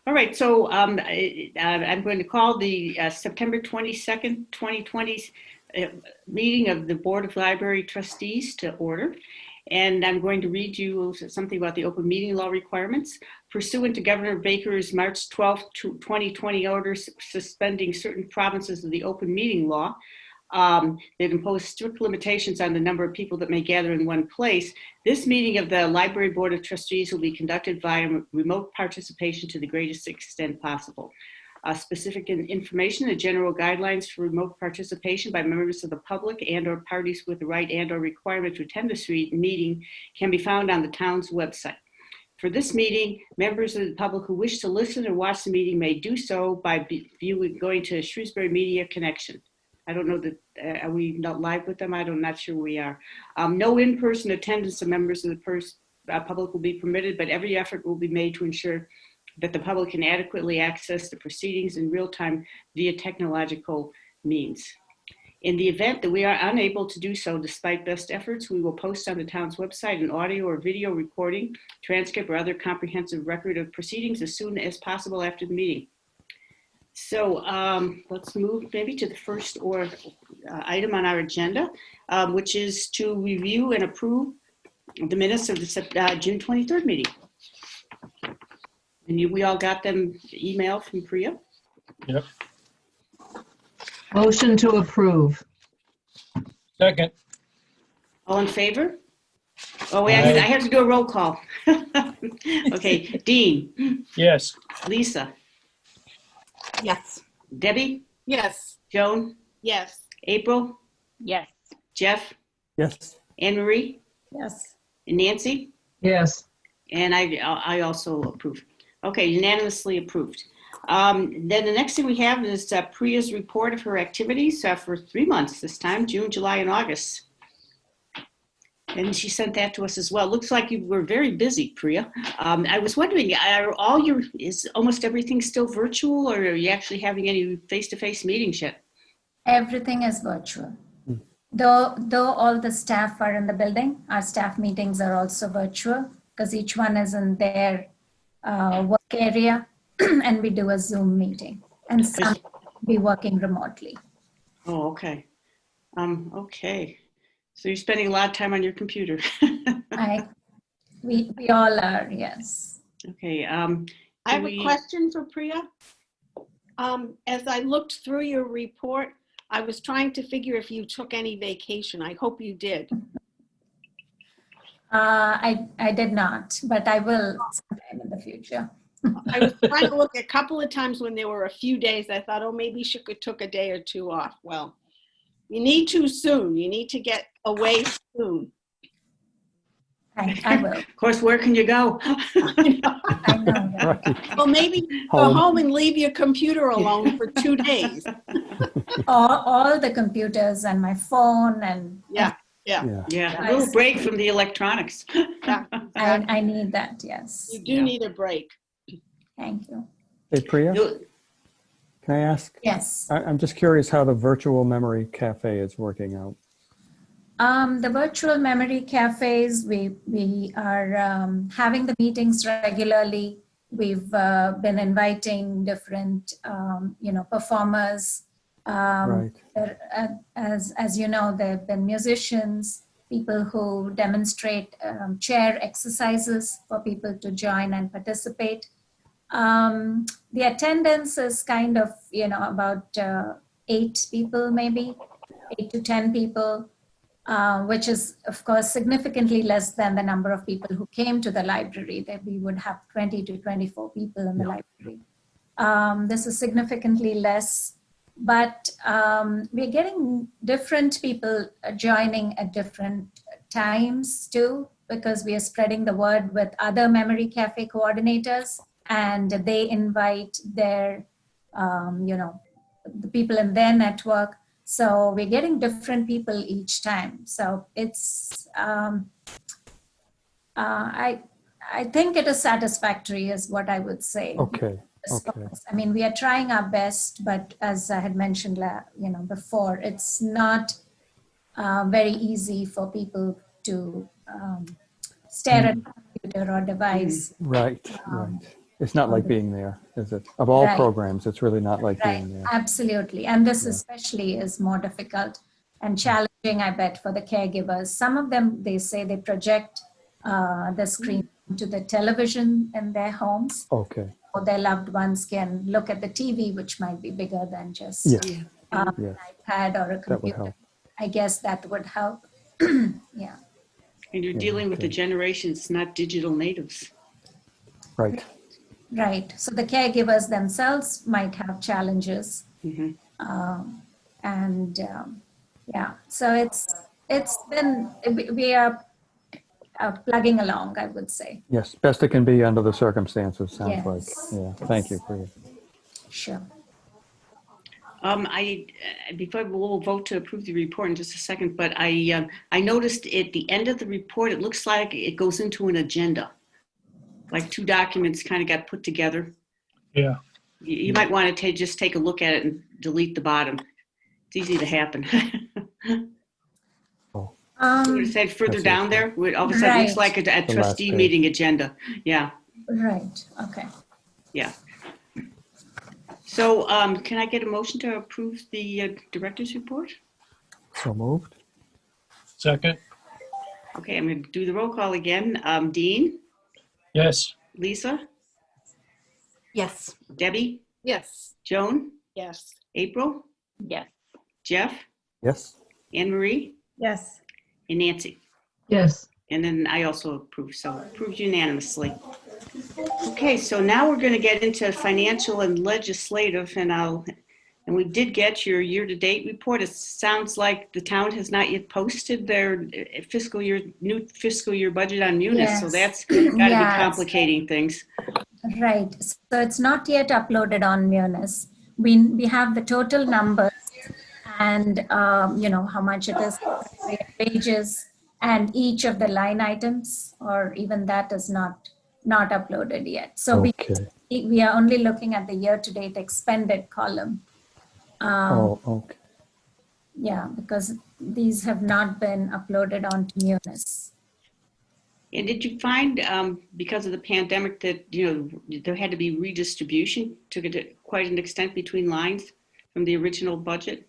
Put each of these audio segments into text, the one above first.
All right, so I'm going to call the September 22nd, 2020 meeting of the Board of Library Trustees to order. And I'm going to read you something about the open meeting law requirements. Pursuant to Governor Baker's March 12, 2020 order suspending certain provinces of the open meeting law, they've imposed strict limitations on the number of people that may gather in one place. This meeting of the Library Board of Trustees will be conducted via remote participation to the greatest extent possible. Specific information and general guidelines for remote participation by members of the public and or parties with the right and or requirement to attend this meeting can be found on the town's website. For this meeting, members of the public who wish to listen or watch the meeting may do so by going to Shrewsbury Media Connection. I don't know that, are we not live with them? I'm not sure we are. No in-person attendance of members of the public will be permitted, but every effort will be made to ensure that the public can adequately access the proceedings in real time via technological means. In the event that we are unable to do so, despite best efforts, we will post on the town's website an audio or video recording, transcript, or other comprehensive record of proceedings as soon as possible after the meeting. So let's move maybe to the first item on our agenda, which is to review and approve the minutes of the June 23rd meeting. And we all got them email from Priya? Yep. Motion to approve. Second. All in favor? Oh, wait, I have to do a roll call. Okay, Dean? Yes. Lisa? Yes. Debbie? Yes. Joan? Yes. April? Yes. Jeff? Yes. Anne Marie? Yes. And Nancy? Yes. And I also approve. Okay, unanimously approved. Then the next thing we have is Priya's report of her activities for 3 months this time, June, July, and August. And she sent that to us as well. Looks like you were very busy, Priya. I was wondering, is almost everything still virtual, or are you actually having any face-to-face meetings yet? Everything is virtual. Though all the staff are in the building, our staff meetings are also virtual because each one is in their work area and we do a Zoom meeting, and some be working remotely. Oh, okay. Okay. So you're spending a lot of time on your computer. We all are, yes. Okay. I have a question for Priya. As I looked through your report, I was trying to figure if you took any vacation. I hope you did. I did not, but I will sometime in the future. I was trying to look a couple of times when there were a few days. I thought, oh, maybe she took a day or two off. Well, you need to soon. You need to get away soon. I will. Of course, where can you go? I know that. Right. Well, maybe go home and leave your computer alone for 2 days. All the computers and my phone and Yeah. Yeah, a little break from the electronics. Yeah, I need that, yes. you do need a break. Thank you. Hey, Priya, can I ask? Yes. I'm just curious how the virtual memory cafe is working out. The virtual memory cafes, we are having the meetings regularly. We've been inviting different, performers. Right. As you know, there have been musicians, people who demonstrate chair exercises for people to join and participate. The attendance is kind of, about 8 people, maybe 8 to 10 people, which is, of course, significantly less than the number of people who came to the library. That we would have 20 to 24 people in the library. This is significantly less, but we're getting different people joining at different times too, because we are spreading the word with other memory cafe coordinators, and they invite their, the people in their network. So we're getting different people each time. So it's, I think it is satisfactory is what I would say. Okay. I mean, we are trying our best, but as I had mentioned, before, it's not very easy for people to stare at a computer or device. Right. It's not like being there, is it? Of all Right. programs, it's really not like Right, being there. absolutely. And this Yeah. especially is more difficult and challenging, I bet, for the caregivers. Some of them, they say they project the screen to the television in their homes, Okay. or their loved ones can look at the TV, which might be bigger than just Yes. Yeah. an Yes. iPad or a That would computer. help. I guess that would help. Yeah, And you're Yeah, dealing with the okay. generations, not digital natives. Right. right. So the caregivers themselves might have challenges. Mhm. And yeah, so it's been, we are plugging along, I would say. Yes. Best it can be under the circumstances, sounds like. Yes. Yeah. Thank you for your. Sure. Before we'll vote to approve the report in just a second, but I noticed at the end of the report, it looks like it goes into an agenda. Like two documents kind of got put together. Yeah. You might want to just take a look at it and delete the bottom. It's easy to happen. Oh, What it said further That's down okay. there, all of a sudden it looks Right. like a last trustee page. meeting agenda. Yeah, Right. Okay. yeah. So can I get a motion to approve the director's report? so moved. Second. Okay, I'm going to do the roll call again. Dean, Yes. Lisa, Yes. Debbie, Yes. Joan, Yes. April, Yes. Jeff, Yes. Anne Marie, Yes. and Nancy. Yes. And then I also approve, so approved unanimously. Okay, so now we're going to get into financial and legislative, and we did get your year-to-date report. It sounds like the town has not yet posted their new fiscal year budget on Munis, so Yes. that's got to be Yes. complicating things. Right. So it's not yet uploaded on Munis. We have the total numbers and how much it is, wages, and each of the line items, or even that is not uploaded yet. So Okay. we are only looking at the year-to-date expended column. Oh, okay. Yeah, because these have not been uploaded onto Munis. And did you find, because of the pandemic, that there had to be redistribution to quite an extent between lines from the original budget?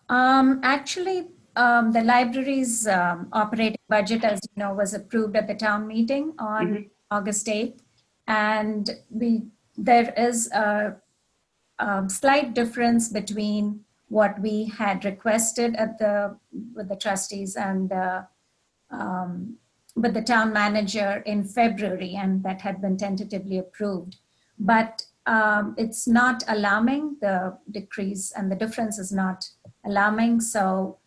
Actually, the library's operating budget, as you know, was approved at the town meeting on August 8th. And there is a slight difference between what we had requested with the trustees and with the town manager in February, and that had been tentatively approved. But it's not alarming, the decrease, and the difference is not alarming. So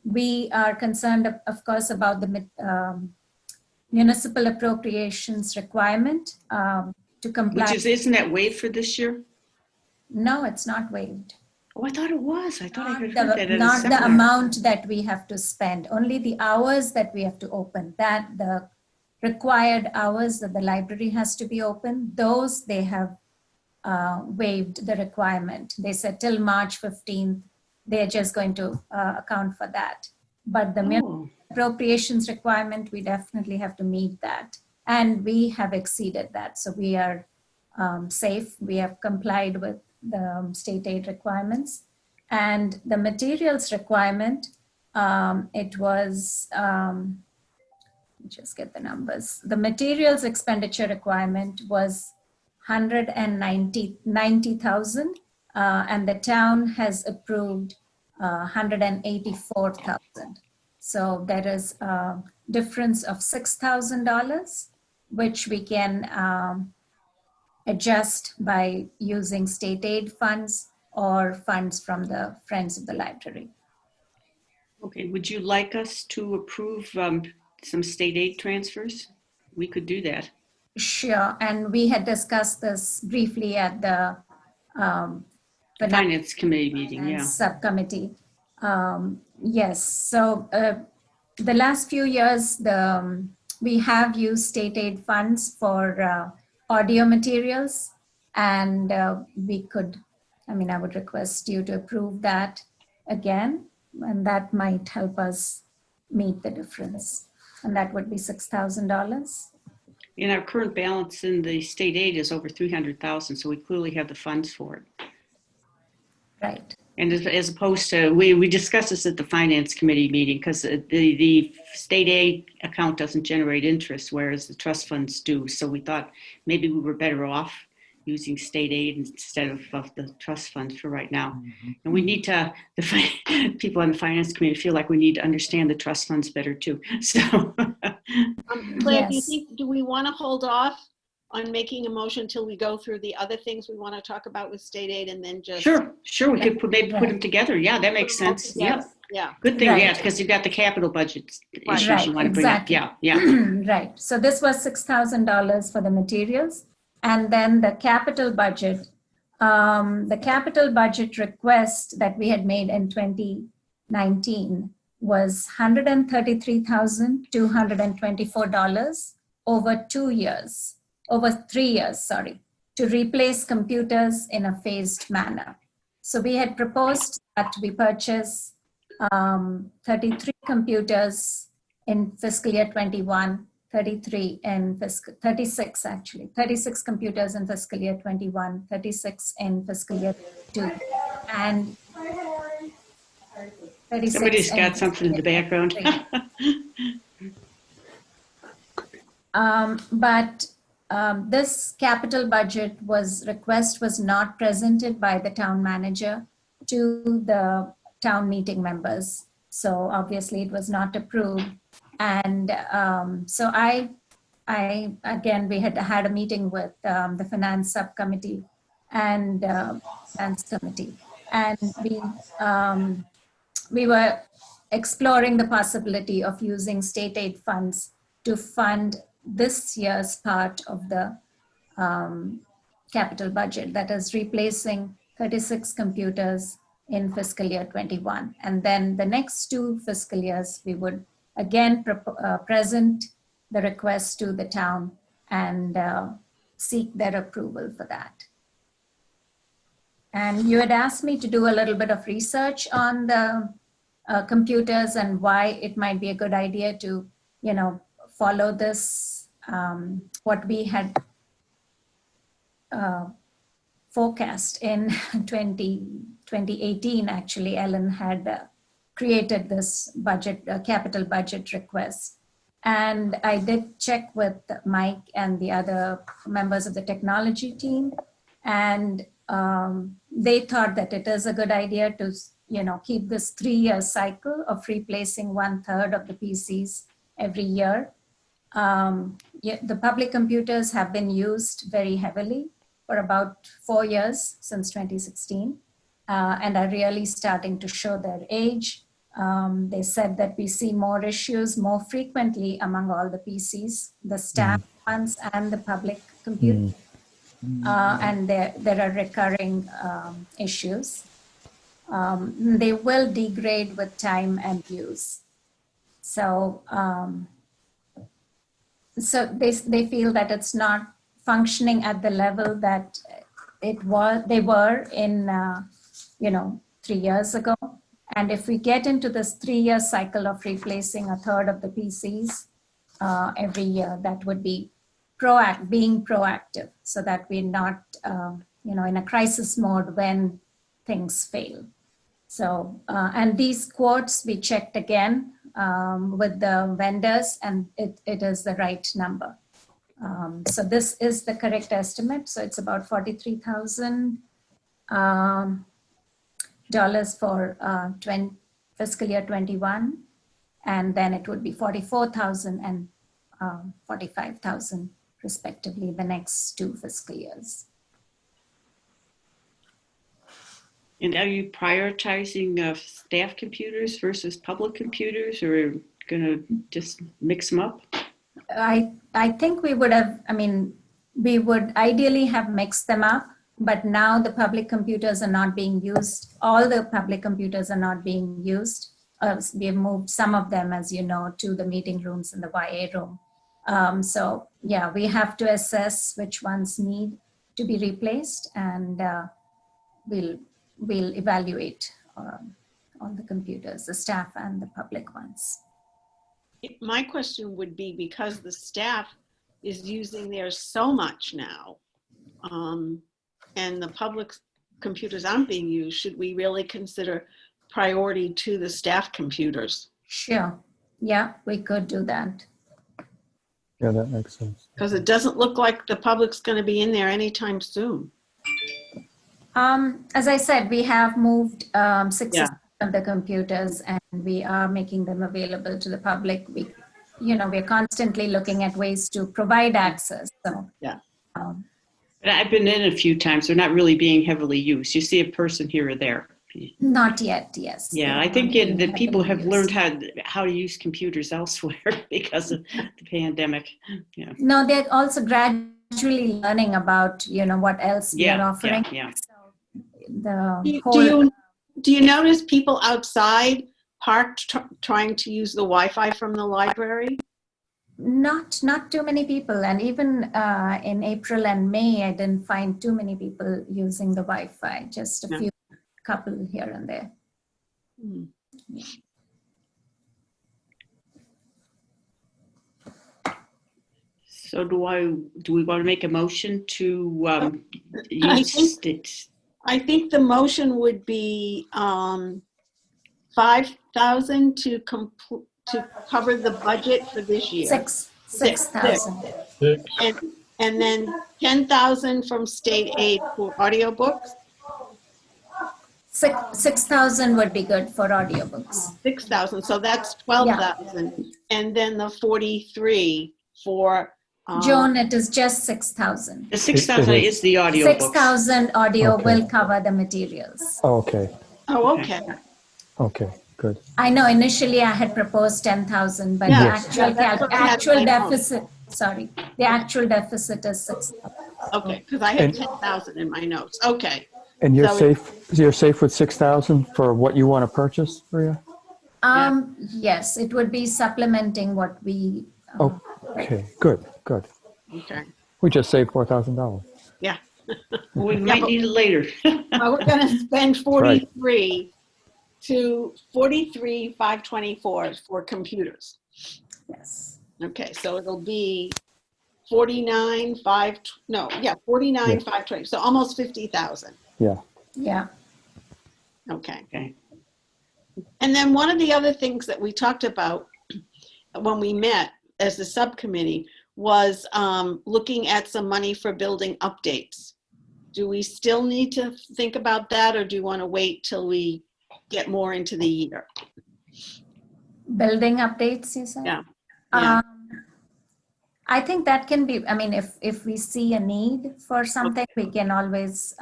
we are concerned, of course, about the municipal appropriations requirement to comply. Isn't that waived for this year? No, it's not waived. Oh, I thought it was. I thought I heard Not that at a the seminar. amount that we have to spend, only the hours that we have to open, that the required hours that the library has to be open, those they have waived the requirement. They said till March 15th, they're just going to account for that. But the Oh. appropriations requirement, we definitely have to meet that. And we have exceeded that. So we are safe. We have complied with the state aid requirements. And the materials requirement, it was, just get the numbers. The materials expenditure requirement was 190,000, and the town has approved 184,000. So there is a difference of $6,000, which we can adjust by using state aid funds or funds from the Friends of the Library. Okay, would you like us to approve some state aid transfers? We could do that. Sure, and we had discussed this briefly at the Finance committee meeting, yeah. subcommittee. Yes, so the last few years, we have used state aid funds for audio materials, and we could, I would request you to approve that again, and that might help us meet the difference. And that would be $6,000. And our current balance in the state aid is over 300,000, so we clearly have the funds for it. Right. And as opposed to, we discussed this at the finance committee meeting, because the state aid account doesn't generate interest, whereas the trust funds do. So we thought maybe we were better off using state aid instead of the trust fund for right now. And we need to, the people on the finance committee feel like we need to understand the trust funds better too. So Claire, Yes. do we want to hold off on making a motion until we go through the other things we want to talk about with state aid, and then just? sure, we could maybe put Right. them together. Yeah, that makes put them all sense. together? Yep. Yeah. Good thing, Right. yeah, because you've got the capital budget issues Right, you want to bring up. exactly. Yeah. Right. So this was $6,000 for the materials. And then the capital budget request that we had made in 2019 was $133,224 over 3 years, sorry, to replace computers in a phased manner. So we had proposed that we purchase 33 computers in fiscal year 21, 36 actually, 36 computers in fiscal year 21, 36 in fiscal year 2, and 36 Somebody's in got something in the fiscal year background. 3. But this capital budget request was not presented by the town manager to the town meeting members. So obviously it was not approved. And so again, we had a meeting with the finance subcommittee and finance committee. And we were exploring the possibility of using state aid funds to fund this year's part of the capital budget, that is replacing 36 computers in fiscal year 21. And then the next 2 fiscal years, we would again present the request to the town and seek their approval for that. And you had asked me to do a little bit of research on the computers and why it might be a good idea to, follow this, what we had forecast in 2018. Actually, Ellen had created this capital budget request. And I did check with Mike and the other members of the technology team. And they thought that it is a good idea to, keep this 3-year cycle of replacing 1/3 of the PCs every year. The public computers have been used very heavily for about 4 years since 2016 and are really starting to show their age. They said that we see more issues more frequently among all the PCs, the staff ones and the public computers. And there are recurring issues. They will degrade with time and use. So, they feel that it's not functioning at the level that they were in 3 years ago. And if we get into this 3-year cycle of replacing 1/3 of the PCs every year, that would be being proactive, so that we're not in a crisis mode when things fail. So and these quotes we checked again with the vendors, and it is the right number. So this is the correct estimate. So it's about $43,000 for fiscal year 21, and then it would be $44,000 and $45,000 respectively the next 2 fiscal years. And are you prioritizing staff computers versus public computers, or going to just mix them up? I think we would ideally have mixed them up, but now the public computers are not being used. All the public computers are not being used. We have moved some of them, as you know, to the meeting rooms in the YA room. So yeah, we have to assess which ones need to be replaced, and we'll evaluate all the computers, the staff and the public ones. My question would be, because the staff is using theirs so much now, and the public's computers aren't being used, should we really consider priority to the staff computers? Sure. Yeah, we could do that. Yeah, that makes sense. Because it doesn't look like the public's going to be in there anytime soon. As I said, we have moved six Yeah. of the computers, and we are making them available to the public. We're constantly looking at ways to provide access. So Yeah. But I've been in a few times. They're not really being heavily used. You see a person here or there. not yet, yes. Yeah, I think the people have learned how to use computers elsewhere because of the pandemic. Yeah. No, they're also gradually learning about, what else we are offering. Yeah. So the Do you notice people outside parked trying to use the Wi-Fi from the library? Not too many people, and even in April and May, I didn't find too many people using the Wi-Fi. Just a few couple here and there. So do we want to make a motion to use it? I think the motion would be 5,000 to cover the budget for this year. 6,000. Six. And then 10,000 from state aid for audiobooks. 6,000 would be good for audiobooks. 6,000, so that's 12,000. And then the 43 for. Joan, it is just 6,000. The 6,000 is the audio 6,000 audio Okay. will cover the materials. Oh, okay. Oh, okay. Okay, good. I know initially I had proposed 10,000, but Yeah. the actual That's what I had actual in my notes. deficit, sorry, the actual deficit is 6,000. Okay, because I had And- 10,000 in my notes. Okay. And you're So- safe with 6,000 for what you want to purchase, Maria? Yes, it would be supplementing what we. Oh, okay, good. Okay. We just saved $4,000. Yeah. We might need it later. We're going to spend 43 to 43,524 for computers. Yes. Okay, so it'll be 49,520. So almost 50,000. Yeah. Yeah. Okay. Okay. And then one of the other things that we talked about when we met as the subcommittee was looking at some money for building updates. Do we still need to think about that, or do you want to wait till we get more into the year? Building updates, you said? Yeah. I think that can be, I mean, if we see a need for something, we can always.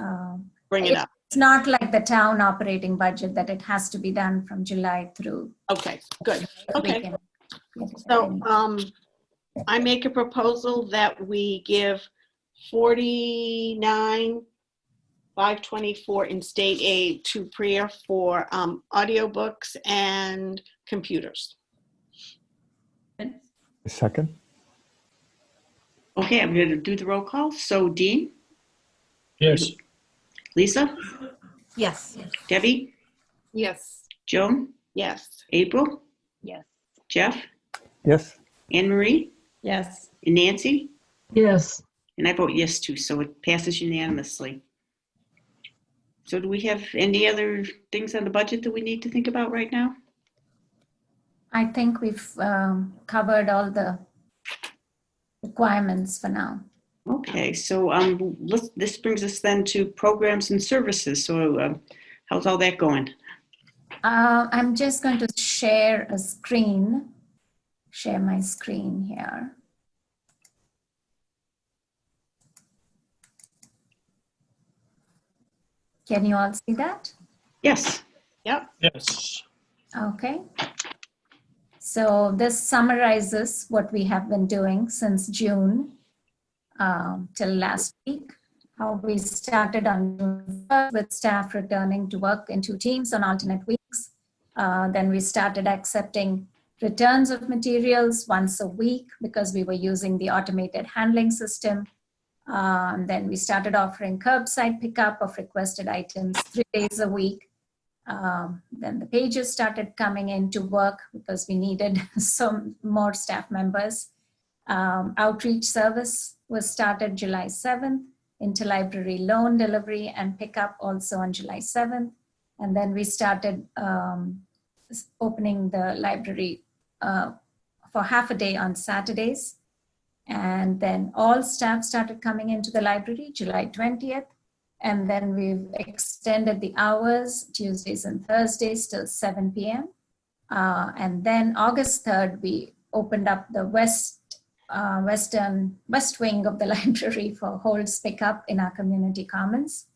Bring it up. It's not like the town operating budget that it has to be done from July through. Okay, good. We Okay. can get it So in. I make a proposal that we give 49,524 in state aid to Priya for audiobooks and computers. Second? Okay, I'm going to do the roll call. So Dean, Yes. Lisa, Yes. Debbie, Yes. Joan, Yes. April, Yes. Jeff, Yes? Anne Marie, Yes. and Nancy. Yes. And I vote yes too, so it passes unanimously. So do we have any other things on the budget that we need to think about right now? I think we've covered all the requirements for now. Okay, so this brings us then to programs and services. So how's all that going? I'm just going to share my screen here. Can you all see that? Yes. Yep. Yes. Okay. So this summarizes what we have been doing since June till last week. How we started on June 1st with staff returning to work in 2 teams on alternate weeks. Then we started accepting returns of materials once a week because we were using the automated handling system. Then we started offering curbside pickup of requested items 3 days a week. Then the pages started coming into work because we needed some more staff members. Outreach service was started July 7th. Interlibrary loan delivery and pickup also on July 7th. And then we started opening the library for half a day on Saturdays. And then all staff started coming into the library July 20th. And then we've extended the hours Tuesdays and Thursdays till 7 p.m. And then August 3rd, we opened up the west wing of the library for holds pickup in our community commons.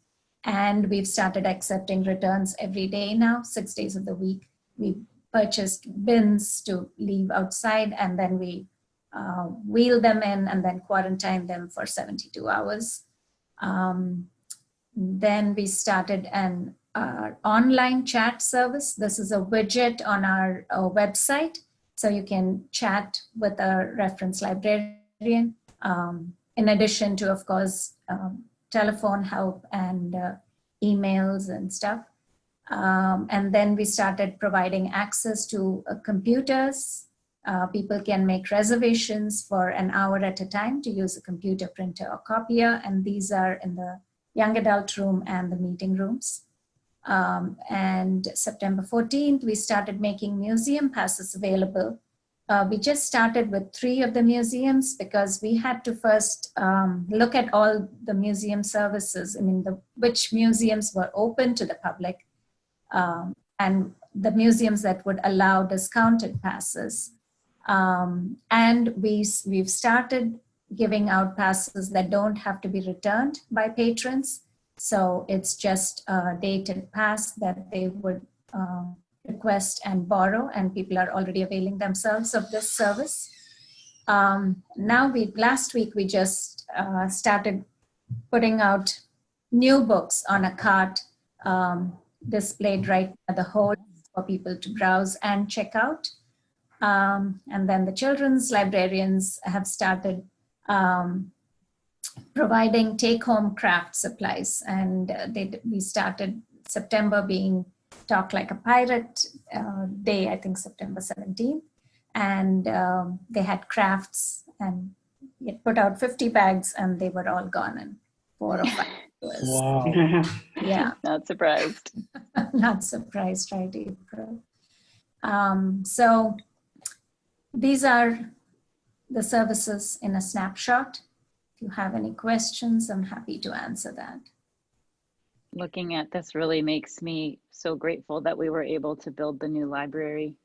And we've started accepting returns every day now, 6 days of the week. We purchased bins to leave outside, and then we wheel them in and then quarantine them for 72 hours. Then we started an online chat service. This is a widget on our website, so you can chat with a reference librarian, in addition to, of course, telephone help and emails and stuff. And then we started providing access to computers. People can make reservations for an hour at a time to use a computer, printer, or copier. And these are in the young adult room and the meeting rooms. And September 14th, we started making museum passes available. We just started with 3 of the museums because we had to first look at all the museum services. I mean, which museums were open to the public and the museums that would allow discounted passes. And we've started giving out passes that don't have to be returned by patrons. So it's just a dated pass that they would request and borrow, and people are already availing themselves of this service. Last week we just started putting out new books on a cart displayed right at the hall for people to browse and check out. And then the children's librarians have started providing take-home craft supplies, and we started September being Talk Like a Pirate Day, I think September 17th, and they had crafts, and we had put out 50 bags and they were all gone in 4 or 5 hours. Wow. Yeah. Not surprised. Not surprised, right, April? So these are the services in a snapshot. If you have any questions, I'm happy to answer that. Looking at this really makes me so grateful that we were able to build the new library.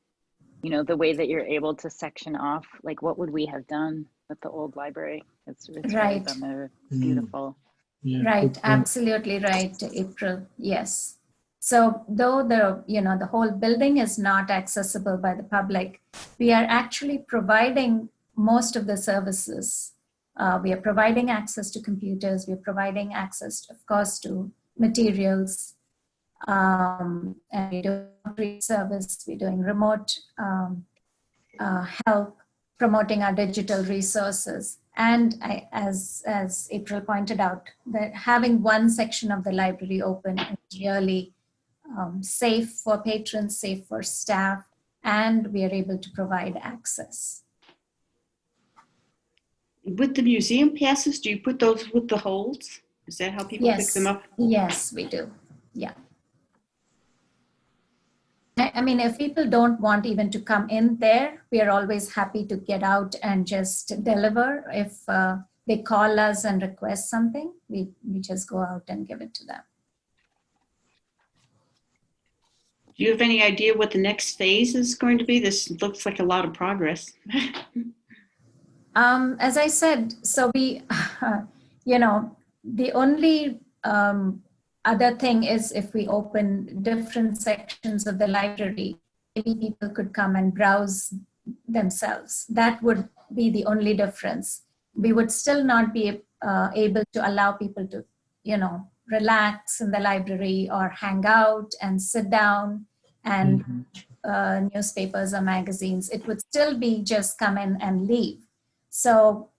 You know, the way that you're able to section off, like what would we have done with the old library? It's Right. really beautiful. Yeah, Right, good point. absolutely right, April. Yes. So though the whole building is not accessible by the public, we are actually providing most of the services. We are providing access to computers. We're providing access, of course, to materials. And we do outreach service. We're doing remote help, promoting our digital resources. And as April pointed out, that having one section of the library open is really safe for patrons, safe for staff, and we are able to provide access. With the museum passes, do you put those with the holds? Is that how people pick them up? Yes, we do. Yeah. I mean, if people don't want even to come in there, we are always happy to get out and just deliver. If they call us and request something, we just go out and give it to them. Do you have any idea what the next phase is going to be? This looks like a lot of progress. As I said, so we, the only other thing is if we open different sections of the library, maybe people could come and browse themselves. That would be the only difference. We would still not be able to allow people to, relax in the library or hang out and sit down and newspapers or magazines. It would still be just come in and leave. So,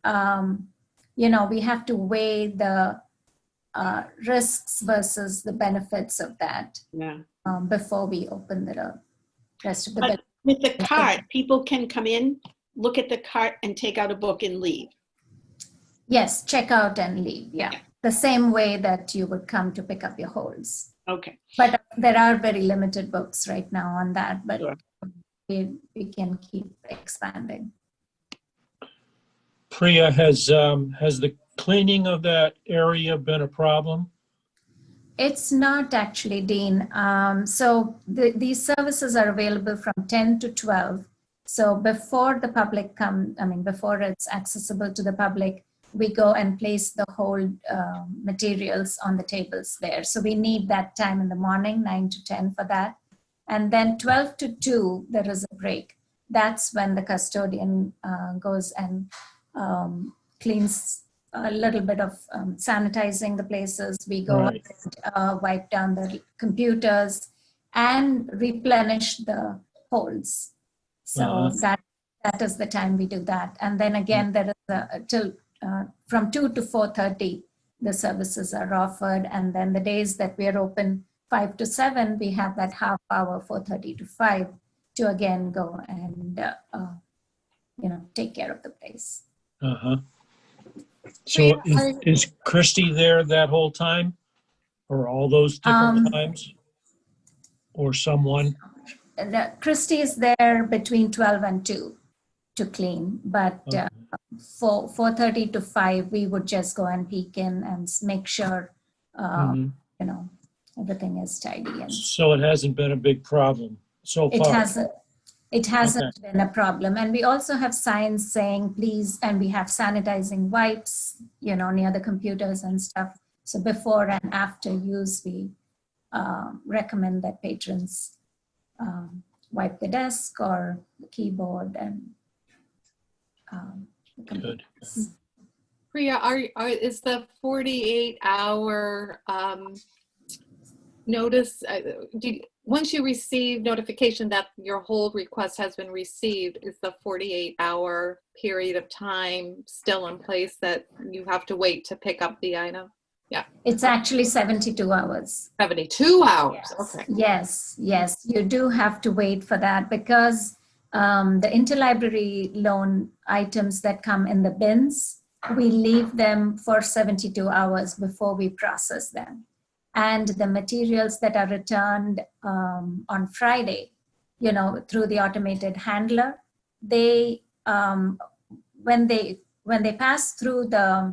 we have to weigh the risks versus the benefits of that before we open the rest of the building. With the cart, people can come in look at the cart and take out a book and leave. Yes, check out and leave. Yeah. The same way that you would come to pick up your holds. Okay. But there are very limited books right now on that, but Sure. we can keep expanding. Priya, has the cleaning of that area been a problem? It's not actually, Dean. So these services are available from 10 to 12. So before the public before it's accessible to the public, we go and place the whole materials on the tables there. So we need that time in the morning, 9 to 10 for that. And then 12 to 2, there is a break. That's when the custodian goes and cleans a little bit of sanitizing the places. We go Right. and wipe down the computers and replenish the holds. So Uh-huh. that is the time we do that. And then again, there is till from 2 to 4:30, the services are offered. And then the days that we are open 5 to 7, we have that half hour, 4:30 to 5, to again go and take care of the place. Uh-huh. So is Christy there that whole time? Or all those different times? Or someone? Christy is there between 12 and 2 to clean, but Okay. for 4:30 to 5, we would just go and peek in and make sure Mhm. everything is tidy. And So it hasn't been a big problem so it far? hasn't been a problem. And we also have signs saying please, and we have sanitizing wipes, near the computers and stuff. So before and after use, we recommend that patrons wipe the desk or the keyboard and the Good. computers. Priya, is the 48-hour notice, once you receive notification that your hold request has been received, is the 48-hour period of time still in place that you have to wait to pick up the item? Yeah. It's actually 72 hours. 72 hours. Yes. Okay. Yes, you do have to wait for that because the interlibrary loan items that come in the bins, we leave them for 72 hours before we process them. And the materials that are returned on Friday, through the automated handler, they when they pass through the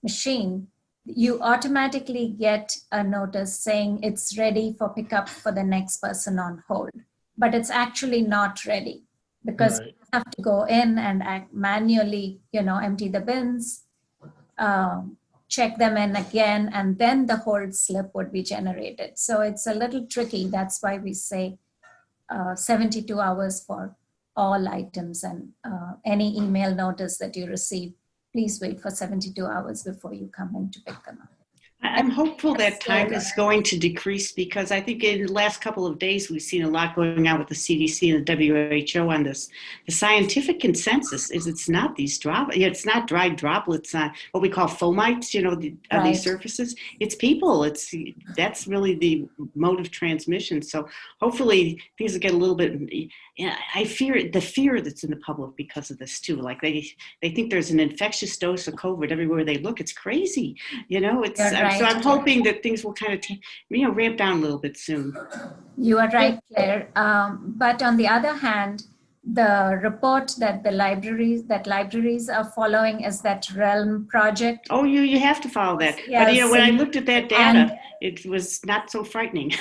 machine, you automatically get a notice saying it's ready for pickup for the next person on hold. But it's actually not ready because Right. you have to go in and manually, empty the bins, check them in again, and then the hold slip would be generated. So it's a little tricky. That's why we say 72 hours for all items, and any email notice that you receive, please wait for 72 hours before you come in to pick them up. I'm hopeful that time is going to decrease because I think in the last couple of days we've seen a lot going on with the CDC and the WHO on this. The scientific consensus is it's not these it's not dried droplets on what we call fomites, on Right. these surfaces. It's people. That's really the mode of transmission. So hopefully things will get a little bit. I fear the fear that's in the public because of this too. Like they think there's an infectious dose of COVID everywhere they look. It's crazy. It's. You're right. So I'm hoping that things will kind of ramp down a little bit soon. You are right, Claire. But on the other hand, the report that libraries are following is that Realm project. Oh, you have to follow that. Yes, But when I looked at that data, and it was not so frightening.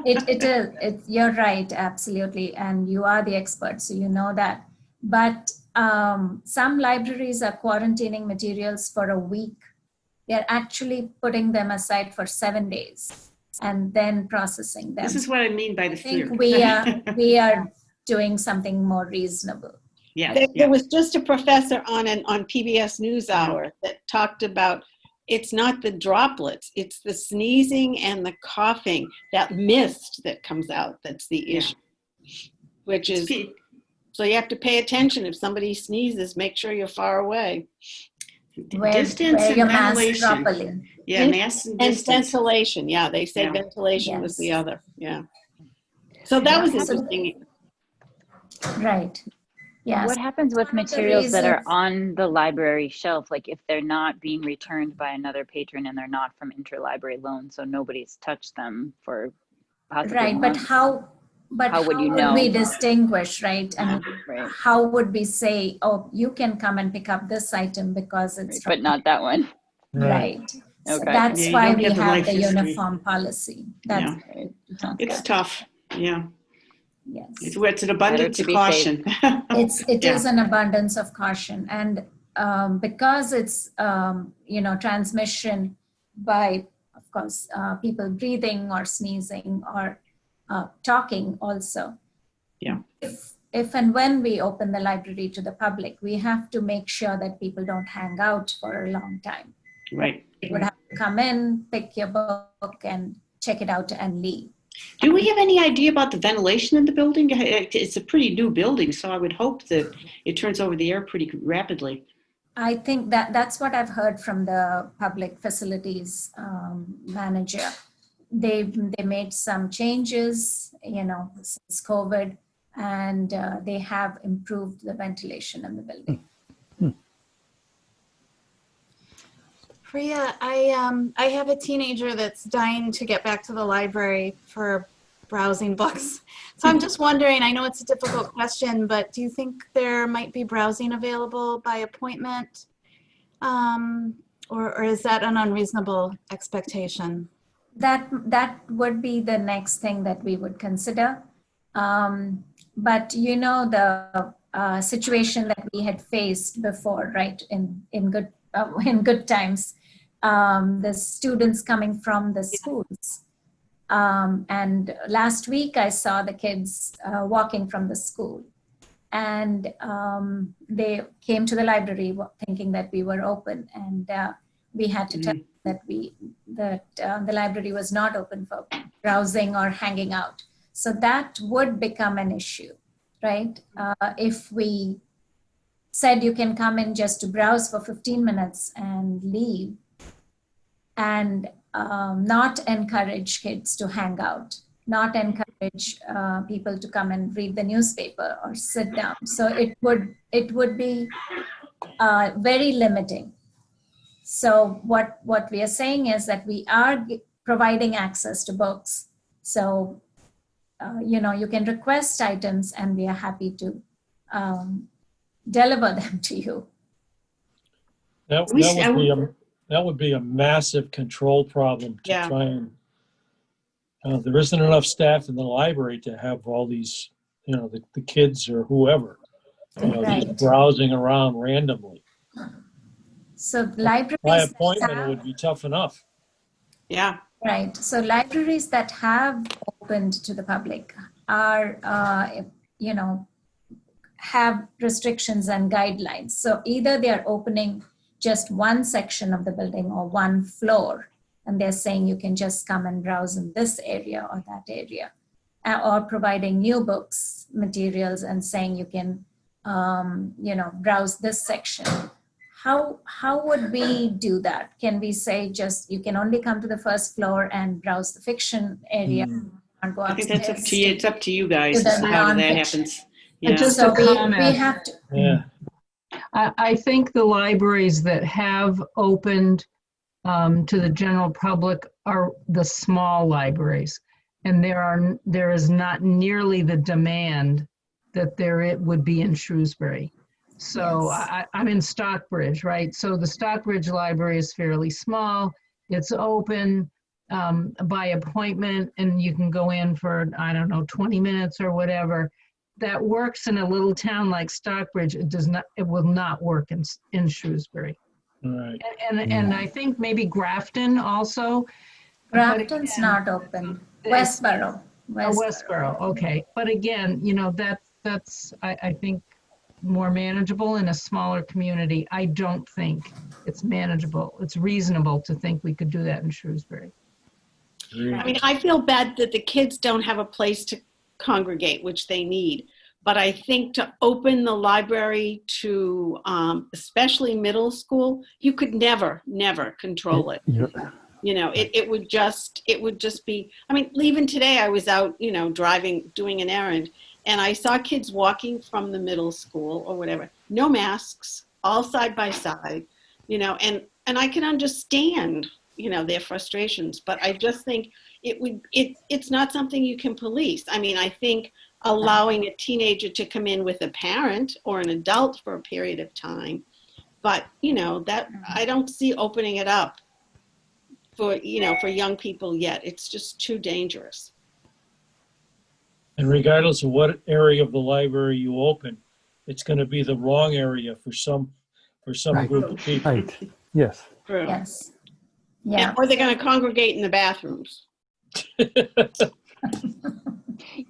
it is. You're right, absolutely, and you are the expert, so you know that. But some libraries are quarantining materials for a week. They're actually putting them aside for 7 days and then processing them. This is what I mean by the I fear. think we are doing something more reasonable. Yes. There was just a professor on PBS NewsHour that talked about it's not the droplets, it's the sneezing and the coughing, that mist that comes out that's the issue. Which is, so you have to pay attention. If somebody sneezes, make sure you're far away. Distance wear and your mask ventilation. properly. Yeah, mask and distance. Ventilation. Yeah, they say ventilation was the Yes. other. Yeah. So that was Yeah. interesting. Right. Yes. What happens with One of the materials that are reasons- on the library shelf? Like if they're not being returned by another patron and they're not from interlibrary loan, so nobody's touched them for possibly Right, but months. how would you would know? we distinguish, right? I mean, Right, how would we say, oh, you can come and pick up this item because it's right, from, but not that one. right? So Okay. that's Yeah, you why don't we have the have life the history. uniform policy. That's Yeah. Right. Sounds It's good. tough. Yeah. yes. It's an abundance to of be safe. caution. It Yeah. is an abundance of caution, and because it's transmission by, of course, people breathing or sneezing or talking also. Yeah. If and when we open the library to the public, we have to make sure that people don't hang out for a long time. Right. They would have to come in, pick your book, and check it out and leave. Do we have any idea about the ventilation in the building? It's a pretty new building, so I would hope that it turns over the air pretty rapidly. I think that's what I've heard from the public facilities manager. They made some changes, since COVID, and they have improved the ventilation in the building. Priya, I have a teenager that's dying to get back to the library for browsing books. So I'm just wondering, I know it's a difficult question, but do you think there might be browsing available by appointment? Or is that an unreasonable expectation? That would be the next thing that we would consider. But the situation that we had faced before, right? In good times, the students coming from the schools. And last week I saw the kids walking from the school, and they came to the library thinking that we were open, and we had to tell them that the library was not open for browsing or hanging out. So that would become an issue, right? If we said you can come in just to browse for 15 minutes and leave, and not encourage kids to hang out, not encourage people to come and read the newspaper or sit down. So it would be very limiting. So what we are saying is that we are providing access to books. So you can request items, and we are happy to deliver them to you. That would be a massive control problem to Yeah. try and. There isn't enough staff in the library to have all these, the kids or whoever, Right. just browsing around randomly. So By libraries appointment, it would be tough enough. Yeah. right. So libraries that have opened to the public are, have restrictions and guidelines. So either they are opening just one section of the building or one floor, and they're saying you can just come and browse in this area or that area, or providing new books, materials, and saying you can, browse this section. How would we do that? Can we say just you can only come to the first floor and browse the fiction area, and go I think upstairs? that's up to you. It's up to you guys To the as to how that nonfiction. happens. Yeah. Just So a we comment. have to. Yeah. I think the libraries that have opened to the general public are the small libraries. And there is not nearly the demand that it would be in Shrewsbury. So Yes. I'm in Stockbridge, right? So the Stockbridge Library is fairly small. It's open by appointment, and you can go in for, 20 minutes or whatever. That works in a little town like Stockbridge. It will not work in Shrewsbury. All right. And I think maybe Grafton also. Grafton's not open. Westboro. Westboro, okay. But again, that's I think more manageable in a smaller community. I don't think it's manageable. It's reasonable to think we could do that in Shrewsbury. I mean, I feel bad that the kids don't have a place to congregate, which they need. But I think to open the library to especially middle school, you could never control it. Yeah. It would just be, I mean, even today I was out, driving, doing an errand, and I saw kids walking from the middle school or whatever, no masks, all side by side, and I can understand, their frustrations, but I just think it's not something you can police. I mean, I think allowing a teenager to come in with a parent or an adult for a period of time, but that I don't see opening it up for young people yet. It's just too dangerous. And regardless of what area of the library you open, it's going to be the wrong area for some Right. group of people. Right. Yes. True. Yes. Yeah. Or they're going to congregate in the bathrooms. You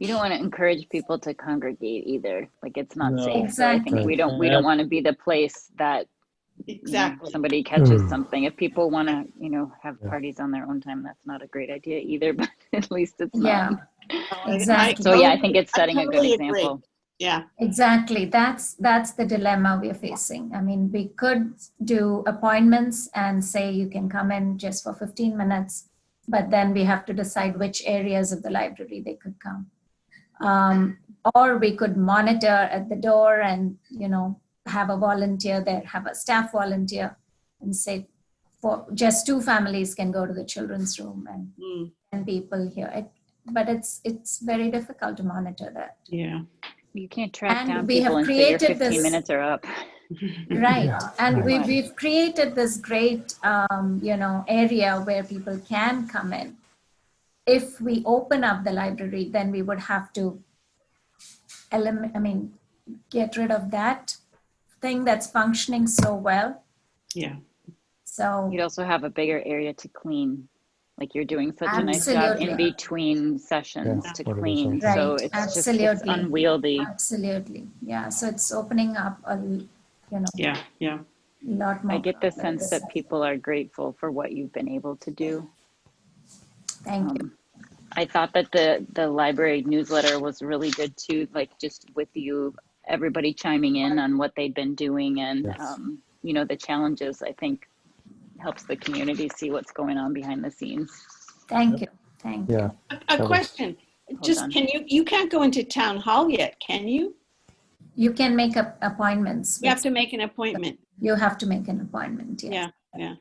don't want to encourage people to congregate either. Like, it's not No. safe. So I think Exactly. we don't want to be the place that Exactly. somebody catches Mm. something. If people want to, have Yeah. parties on their own time, that's not a great idea either, but at least it's Yeah. not. Exactly. So yeah, I think it's I setting a good totally agree. example. Yeah. Exactly. That's the dilemma we're facing. I mean, we could do appointments and say you can come in just for 15 minutes, but then we have to decide which areas of the library they could come. Or we could monitor at the door and, have a volunteer there, have a staff volunteer and say, for just 2 families can go to the children's room and people here. But it's very difficult to monitor that. Yeah. You can't track And down we have people and say your created 15 this- minutes are up. Right. Yeah, And right. we've created this great, area where people can come in. If we open up the library, then we would have to get rid of that thing that's functioning so well. Yeah. So You'd also have a bigger area to clean. Like, you're doing such a nice job Absolutely. in between sessions Yeah, to what it is, clean. Right, So it's just, it's absolutely. unwieldy. absolutely, yeah. So it's opening up Yeah. Yeah. lot more. I get the sense progress. that people are grateful for what you've been able to do. Thank you. I thought that the library newsletter was really good too, like just with everybody chiming in on what they'd been doing and, Yes. the challenges, I think helps the community see what's going on behind the scenes. Thank you. Thank you. Yeah. A That was- question. on. Can you can't go into town hall yet, can you? You can make up appointments. You have to make an appointment. You have to make an appointment. Yes. Yeah.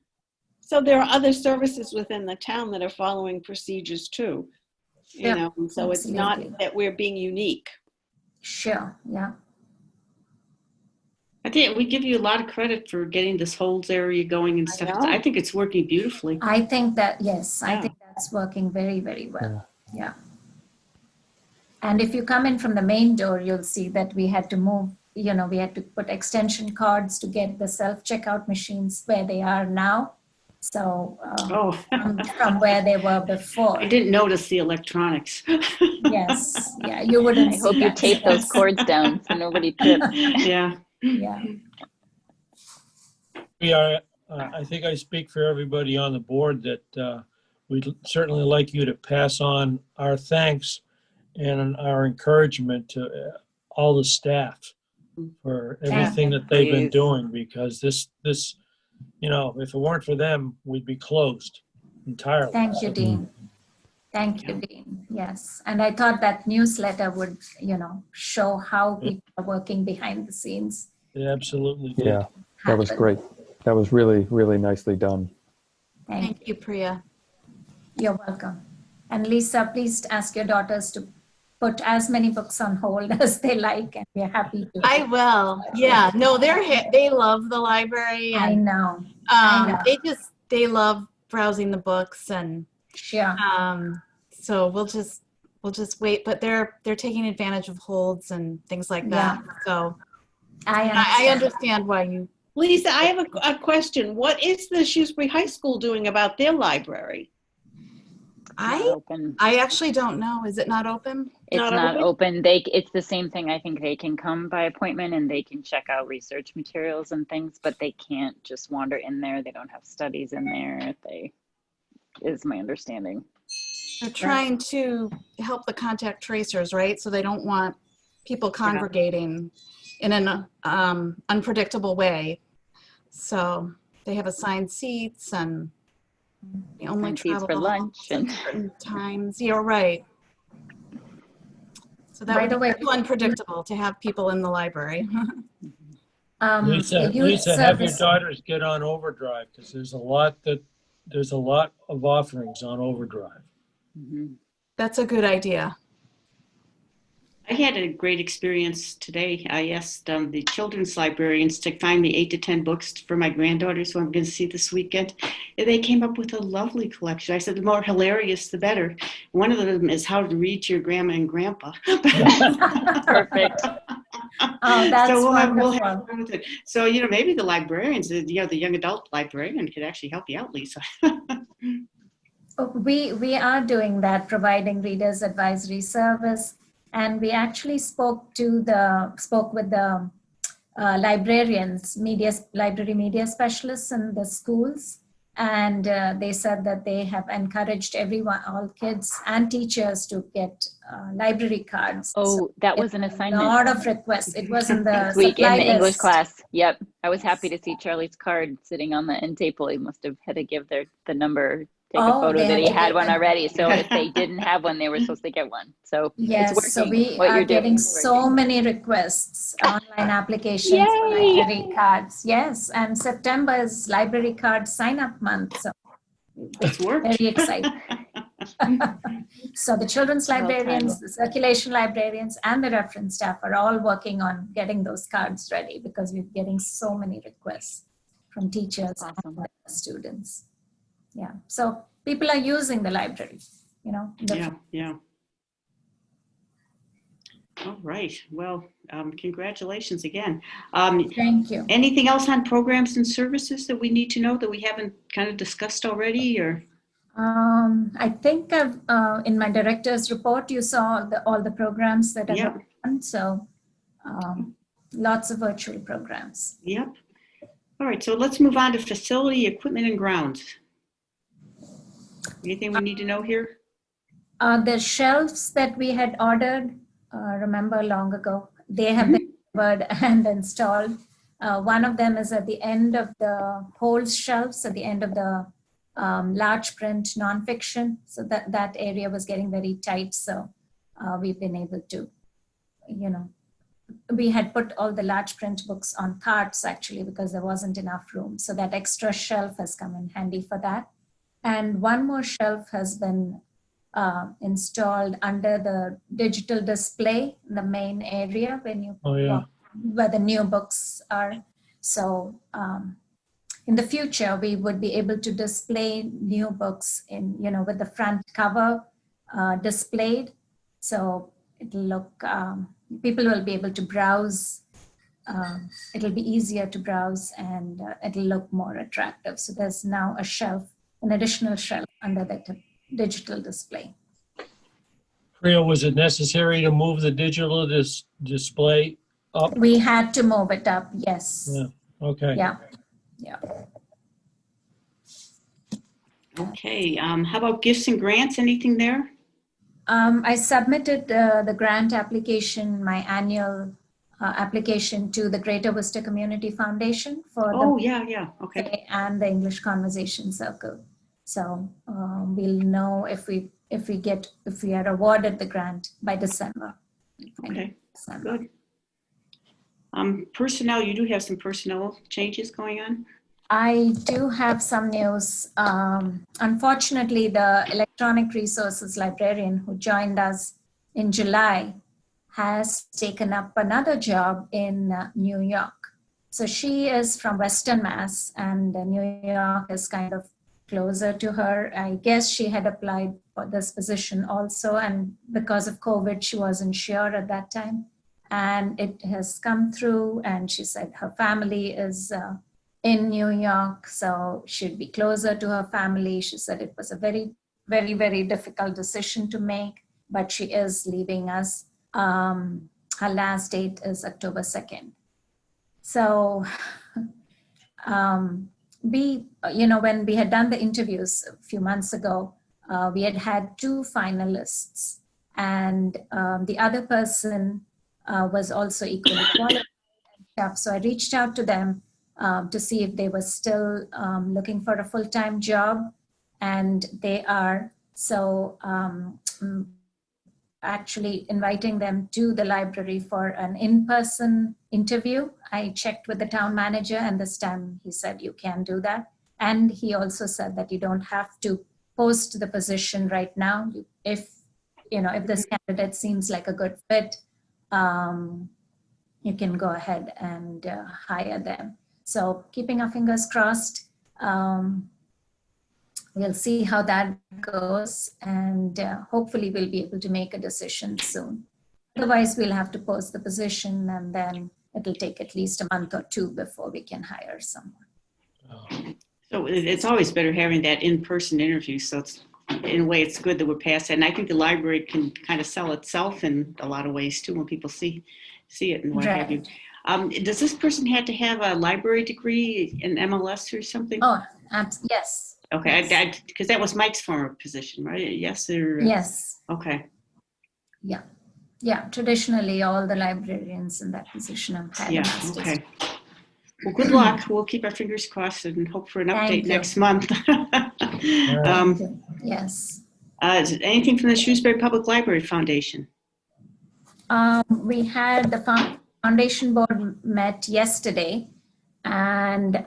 So there are other services within the town that are following procedures too. Yeah, So it's not absolutely. that we're being unique. Sure. Yeah. I think we give you a lot of credit for getting this holds area going and stuff. know. I think it's working beautifully. I think that, yes, I Yeah. think that's working very, very well. Yeah. And if you come in from the main door, you'll see that we had to move, we had to put extension cords to get the self-checkout machines where they are now. So Oh, from where they were before. I didn't notice the electronics. Yes. Yeah. You wouldn't I see hope you that. tape those cords down so nobody trips. Yeah. Yeah. We are, I think I speak for everybody on the board that we'd certainly like you to pass on our thanks and our encouragement to all the staff for everything that they've been Please. doing, because this, if it weren't for them, we'd be closed entirely. Thank you, Dean. Thank you, Dean. Yes. And I thought that newsletter would, show how people are working behind the scenes. They absolutely did. Yeah, that was great. That was really, really nicely done. Thank you. Thank you, Priya. You're welcome. And Lisa, please ask your daughters to put as many books on hold as they like, and we're happy to. I will. Yeah. No, they love the library, I and know. I know. they love browsing the books, and Sure. so we'll just wait. But they're taking advantage of holds and things like that. So I understand why you. Lisa, I have a question. What is the Shrewsbury High School doing about their library? Not open. I actually don't know. Is it not open? It's Not not open? open. It's the same thing. I think they can come by appointment and they can check out research materials and things, but they can't just wander in there. They don't have studies in there. Is my understanding. They're trying to help the contact tracers, right? So they don't want people congregating in an unpredictable way. So they have assigned seats, and they only And seats travel for lunch at and certain times. You're right. So that By would the be way, too unpredictable to have people in the library. Lisa, the youth have your service. daughters get on Overdrive because there's a lot of offerings on Overdrive. Mhm. That's a good idea. I had a great experience today. I asked the children's librarians to find me 8 to 10 books for my granddaughters who I'm going to see this weekend. And they came up with a lovely collection. I said, the more hilarious, the better. One of them is How to Read to Your Grandma and Grandpa. Perfect. Oh, that's So we'll have wonderful. fun with it. So, maybe the librarians, the young adult librarian could actually help you out, Lisa. We are doing that, providing readers advisory service, and we actually spoke with the librarians, library media specialists in the schools, and they said that they have encouraged all kids and teachers to get library cards. Oh, that was an A assignment lot of requests. It was in the this week in supply the English list. class. Yep. I was happy to see Charlie's card sitting on the end table. He must have had to give the number, take a Oh, photo they that had he to had give one it. already. So if they didn't have one, they were supposed to get one. So it's Yes, so working. we What are you're doing getting is so working. many requests, online applications for Yay! library cards. Yes, and September is library card sign up month, so It's worked. very excited. So the children's Well librarians, timed. the circulation librarians, and the reference staff are all working on getting those cards ready because we're getting so many requests from teachers Awesome. and students. Yeah, so people are using the library, Yeah. All right. Well, congratulations again. Thank you. Anything else on programs and services that we need to know that we haven't kind of discussed already, or? I think in my director's report, you saw all the programs that are Yep. going on. So lots of virtual programs. Yep. All right. So let's move on to facility, equipment, and grounds. Anything we need to know here? The shelves that we had ordered, remember long ago, they have been delivered and installed. One of them is at the end of the whole shelves, at the end of the large print nonfiction. So that area was getting very tight. So we've been able to, we had put all the large print books on carts actually because there wasn't enough room. So that extra shelf has come in handy for that. And one more shelf has been installed under the digital display in the main area when you walk, where the new books are. So in the future, we would be able to display new books with the front cover displayed. So it'll look, people will be able to browse. It'll be easier to browse and it'll look more attractive. So there's now a shelf, an additional shelf under the digital display. Priya, was it necessary to move the digital display up? We had to move it up, yes. Yeah. Okay. Yeah. Okay. How about gifts and grants? Anything there? I submitted the grant application, my annual application to the Greater Worcester Community Foundation for Okay. and the English Conversation Circle. So we'll know if we are awarded the grant by December. Okay. Good. Personnel, you do have some personnel changes going on? I do have some news. Unfortunately, the electronic resources librarian who joined us in July has taken up another job in New York. So she is from Western Mass, and New York is kind of closer to her. I guess she had applied for this position also, and because of COVID, she wasn't sure at that time. And it has come through, and she said her family is in New York, so she'd be closer to her family. She said it was a very, very, very difficult decision to make, but she is leaving us. Her last date is October 2nd. So when we had done the interviews a few months ago, we had 2 finalists, and the other person was also equally qualified. So I reached out to them to see if they were still looking for a full-time job, and they are. So actually inviting them to the library for an in-person interview. I checked with the town manager, and this time he said you can do that. And he also said that you don't have to post the position right now. If this candidate seems like a good fit, you can go ahead and hire them. So keeping our fingers crossed. We'll see how that goes, and hopefully we'll be able to make a decision soon. Otherwise, we'll have to post the position, and then it'll take at least a month or two before we can hire someone. So it's always better having that in-person interview. So it's, in a way, it's good that we're past that. And I think the library can kind of sell itself in a lot of ways too when people see it and what have you. Does this person have to have a library degree in MLS or something? Oh, yes. Okay, because that was Mike's former position, right? Yes, or yes. Okay. Yeah. Traditionally, all the librarians in that position have had a master's. Okay. Well, good luck. We'll keep our fingers crossed and hope for an update next month. Yes. Anything from the Shrewsbury Public Library Foundation? We had the foundation board met yesterday. And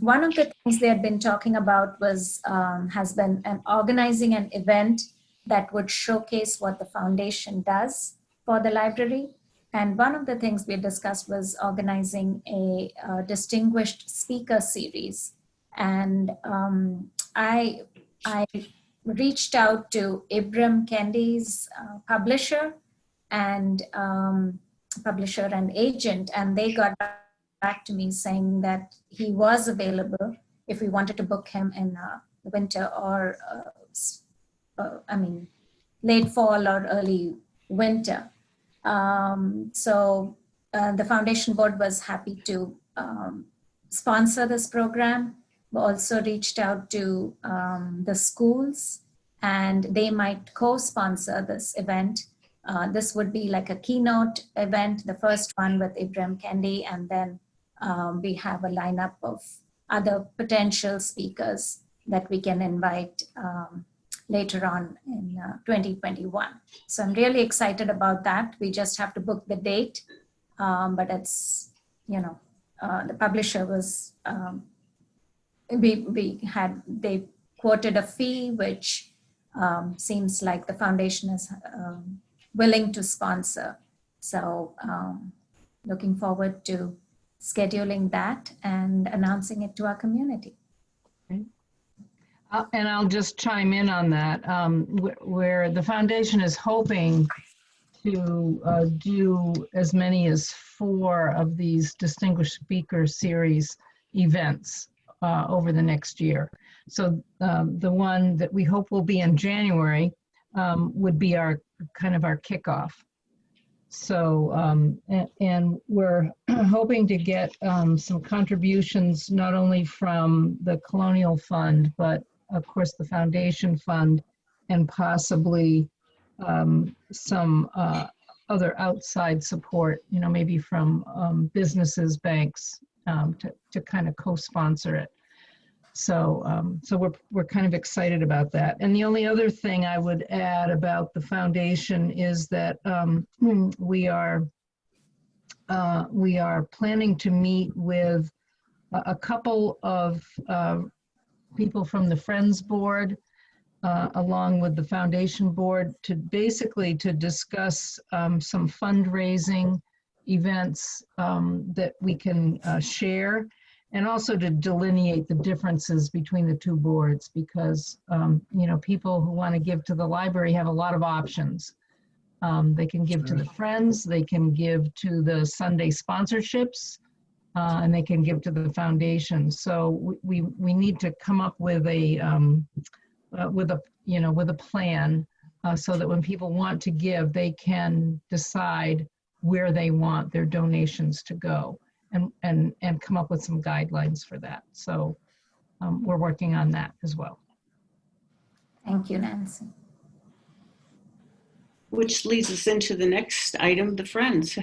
one of the things they had been talking about has been organizing an event that would showcase what the foundation does for the library. And one of the things we discussed was organizing a distinguished speaker series. And I reached out to Ibram Kendi's publisher and agent, and they got back to me saying that he was available if we wanted to book him in the winter or late fall or early winter. So the foundation board was happy to sponsor this program. We also reached out to the schools, and they might co-sponsor this event. This would be like a keynote event, the first one with Ibram Kendi, and then we have a lineup of other potential speakers that we can invite later on in 2021. So I'm really excited about that. We just have to book the date, but it's, the publisher was, they quoted a fee, which seems like the foundation is willing to sponsor. So looking forward to scheduling that and announcing it to our community. Okay. And I'll just chime in on that, where the foundation is hoping to do as many as 4 of these distinguished speaker series events over the next year. So the one that we hope will be in January would be our kickoff. So, and we're hoping to get some contributions not only from the Colonial Fund, but of course the Foundation Fund, and possibly some other outside support, maybe from businesses, banks, to kind of co-sponsor it. So, so we're kind of excited about that. And the only other thing I would add about the foundation is that we are planning to meet with a couple of people from the Friends Board, along with the Foundation Board, to basically to discuss some fundraising events that we can share. And also to delineate the differences between the two boards, because people who want to give to the library have a lot of options. They can give to the Friends, they can give to the Sunday sponsorships, and they can give to the foundation. So we need to come up with a plan so that when people want to give, they can decide where they want their donations to go. And come up with some guidelines for that. So we're working on that as well. Thank you, Nancy. Which leads us into the next item, the Friends.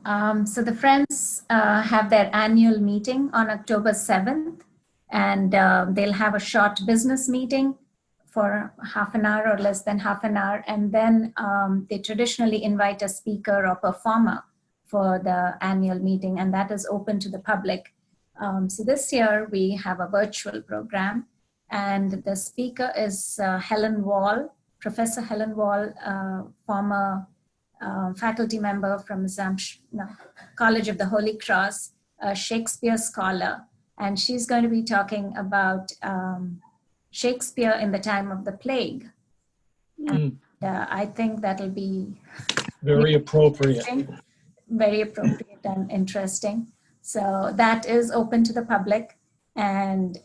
So the Friends have their annual meeting on October 7th, and they'll have a short business meeting for half an hour or less than half an hour. And then they traditionally invite a speaker or performer for the annual meeting, and that is open to the public. So this year we have a virtual program, and the speaker is Helen Wall, Professor Helen Wall, former faculty member from College of the Holy Cross, a Shakespeare scholar, and she's going to be talking about Shakespeare in the time of the plague. And I think that'll be Very appropriate. very appropriate and interesting. So that is open to the public, and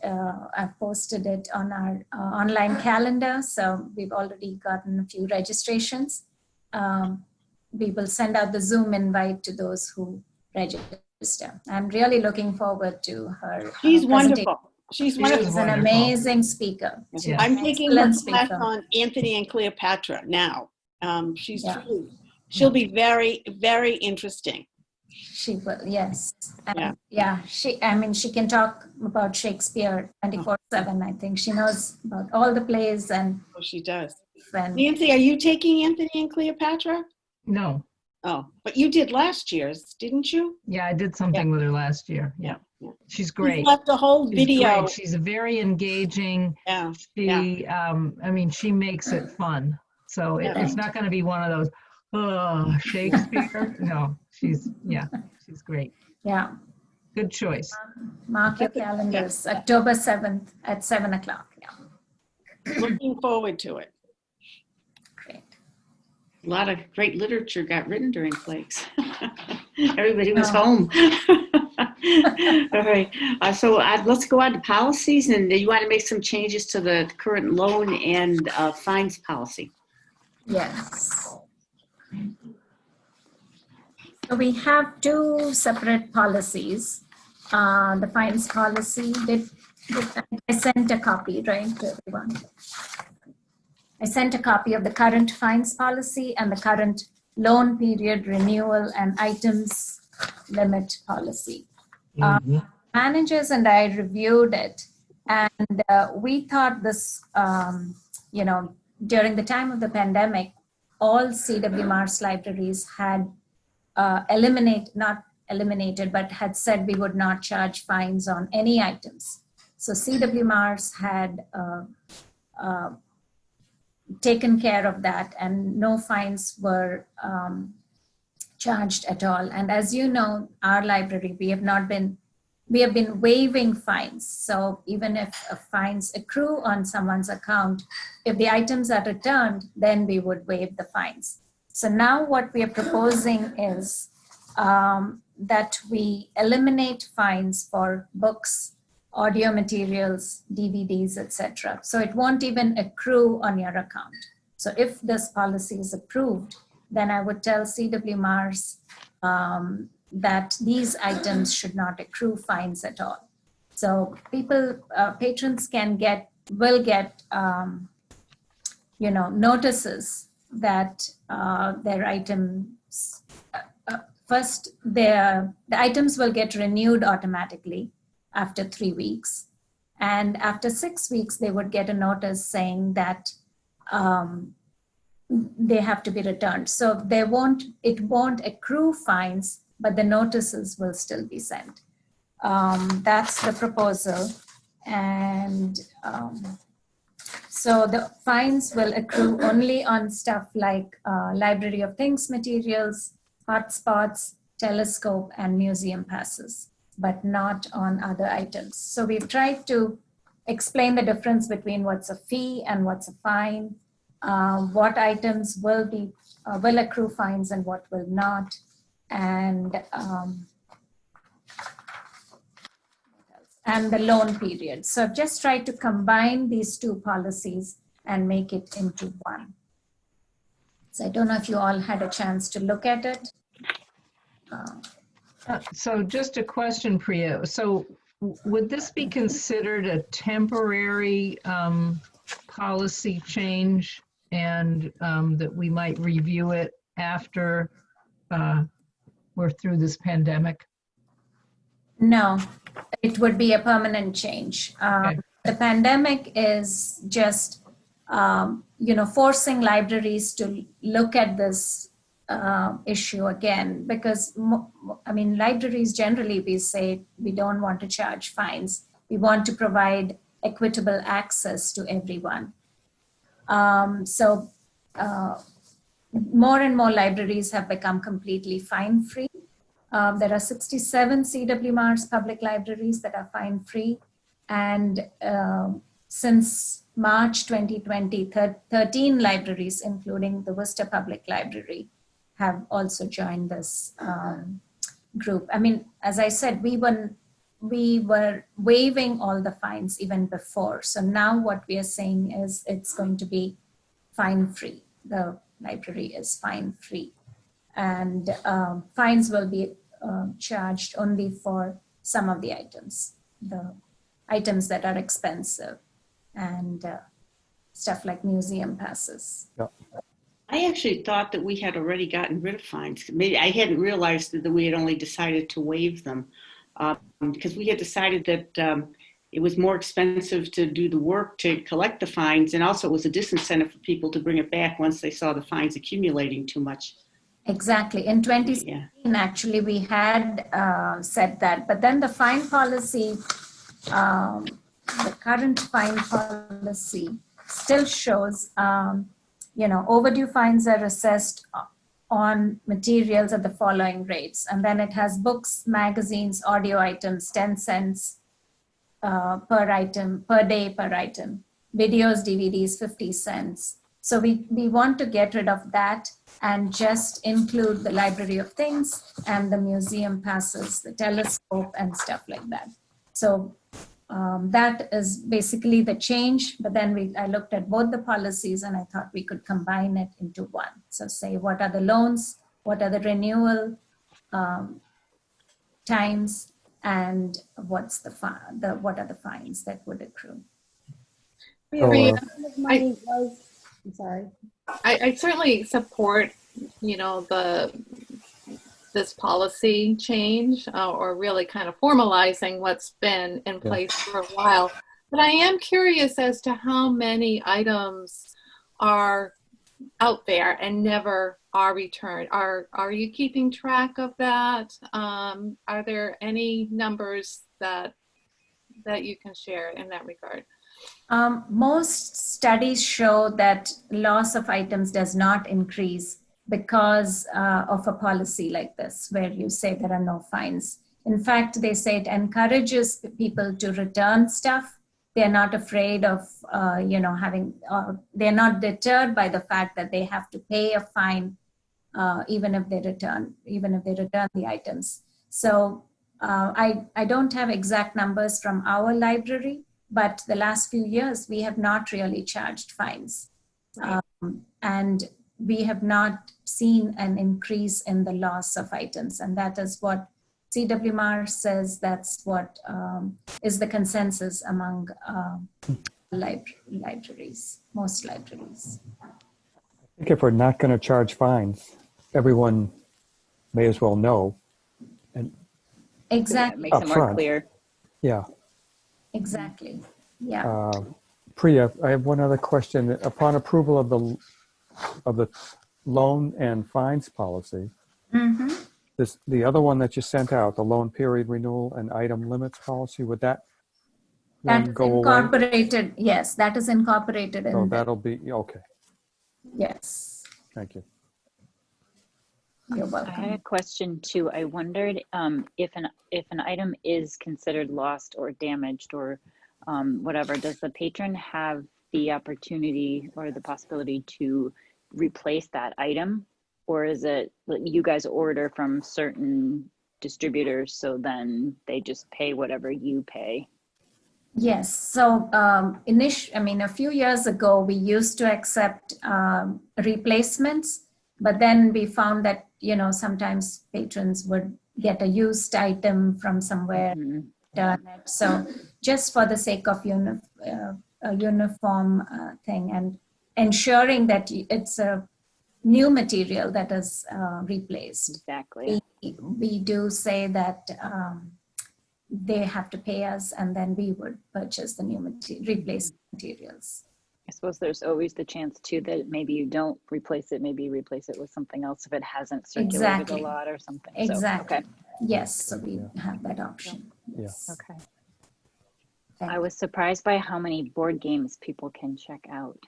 I've posted it on our online calendar. So we've already gotten a few registrations. We will send out the Zoom invite to those who register. I'm really looking forward to her. She's presentation. wonderful. She's She wonderful. She's an wonderful. amazing speaker. Yeah. I'm taking her Excellent class speaker. on Anthony and Cleopatra now. She's Yeah. she'll be very, very interesting. She will, yes. And Yeah. she can talk about Shakespeare 24/7. I think she knows about all the plays and Oh, she does. Nancy, Nancy, are you taking Anthony and Cleopatra? No. Oh, but you did last year's, didn't you? Yeah, I did something with her last year. Yeah. Yeah. She's She's great. left a whole She's video. great. She's very engaging. Yeah. She, I mean, she makes it fun. So it's not going to be one of those, oh, Shakespeare. No, she's great. yeah, Good choice. mark your calendars, October 7th at 7 o'clock. Yeah, Looking forward to it. great. A lot of great literature got written during plagues. Everybody was Oh. home. All right. So let's go on to policies. And you want to make some changes to the current loan and fines policy. Yes. So we have two separate policies. The fines policy, I sent a copy, right, to everyone? I sent a copy of the current fines policy and the current loan period renewal and items limit policy. Managers and I reviewed it, and we thought this, during the time of the pandemic, all CWMARS libraries had not eliminated, but had said we would not charge fines on any items. So CWMARS had taken care of that, and no fines were charged at all. And as you know, our library, we have been waiving fines. So even if fines accrue on someone's account, if the items are returned, then we would waive the fines. So now what we are proposing is that we eliminate fines for books, audio materials, DVDs, etc. So it won't even accrue on your account. So if this policy is approved, then I would tell CWMARS that these items should not accrue fines at all. So patrons will get notices that their items, the items will get renewed automatically after 3 weeks. And after 6 weeks, they would get a notice saying that they have to be returned. So it won't accrue fines, but the notices will still be sent. That's the proposal. And so the fines will accrue only on stuff like Library of Things materials, hotspots, telescope, and museum passes, but not on other items. So we've tried to explain the difference between what's a fee and what's a fine, what items will accrue fines and what will not, and the loan period. So I've just tried to combine these two policies and make it into one. So I don't know if you all had a chance to look at it. So just a question, Priya. So would this be considered a temporary policy change, and that we might review it after we're through this pandemic? No, it would be a permanent change. Okay. The pandemic is just forcing libraries to look at this issue again, because libraries generally, we say we don't want to charge fines. We want to provide equitable access to everyone. So more and more libraries have become completely fine-free. There are 67 CWMR's public libraries that are fine-free. And since March 2020, 13 libraries, including the Worcester Public Library, have also joined this group. I mean, as I said, we were waiving all the fines even before. So now what we are saying is it's going to be fine-free. The library is fine-free. And fines will be charged only for some of the items that are expensive, and stuff like museum passes. Yeah. I actually thought that we had already gotten rid of fines. Maybe I hadn't realized that we had only decided to waive them, because we had decided that it was more expensive to do the work to collect the fines, and also it was a disincentive for people to bring it back once they saw the fines accumulating too much. Exactly. In 2016, actually, we had said that, but then the fine policy, the current fine policy still shows, overdue fines are assessed on materials at the following rates. And then it has books, magazines, audio items, 10 cents per item, per day per item. Videos, DVDs, 50 cents. So we want to get rid of that and just include the library of things and the museum passes, the telescope and stuff like that. So that is basically the change. But then I looked at both the policies and I thought we could combine it into one. So say, what are the loans? What are the renewal times? And what are the fines that would accrue? I'm sorry. I certainly support, this policy change, or really kind of formalizing what's been in place for a while. But I am curious as to how many items are out there and never are returned. Are you keeping track of that? Are there any numbers that you can share in that regard? Most studies show that loss of items does not increase because of a policy like this, where you say there are no fines. In fact, they say it encourages people to return stuff. They're not afraid of, they're not deterred by the fact that they have to pay a fine, even if they return the items. So I don't have exact numbers from our library, but the last few years, we have not really charged fines. Right. And we have not seen an increase in the loss of items. And that is what CWMR says, that's what is the consensus among libraries, most libraries. I think if we're not going to charge fines, everyone may as well know. And exactly. It makes it more clear. Yeah. Exactly. Yeah. Priya, I have one other question. Upon approval of the loan and fines policy, the other one that you sent out, the loan period renewal and item limits policy, would that one go incorporated? Away? Yes, that is incorporated in. So that'll be okay. Yes. Thank you. You're welcome. I had a question too. I wondered if an item is considered lost or damaged or whatever, does the patron have the opportunity or the possibility to replace that item, or is it you guys order from certain distributors, so then they just pay whatever you pay? Yes. So a few years ago, we used to accept replacements, but then we found that, sometimes patrons would get a used item from somewhere. So just for the sake of a uniform thing and ensuring that it's a new material that is replaced. Exactly. We do say that they have to pay us, and then we would purchase the new replacement materials. I suppose there's always the chance too that maybe you don't replace it, maybe you replace it with something else if it hasn't circulated Exactly. a lot or something. Exactly. So, okay. Yes, so we Yeah. have that option. Yeah. Yes. Okay. Thank I was surprised by how many board games people can check out.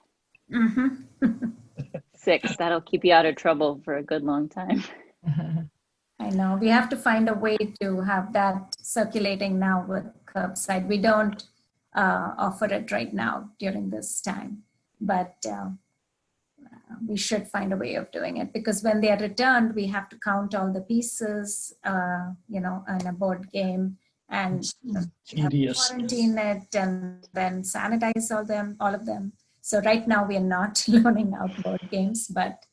you. Mhm. 6, that'll keep you out of trouble for a good long time. I know. We have to find a way to have that circulating now with curbside. We don't offer it right now during this time, but we should find a way of doing it because when they are returned, we have to count all the pieces, in a board game and we have to Tedious. quarantine it and then sanitize all of them. So right now we are not loaning out board games, but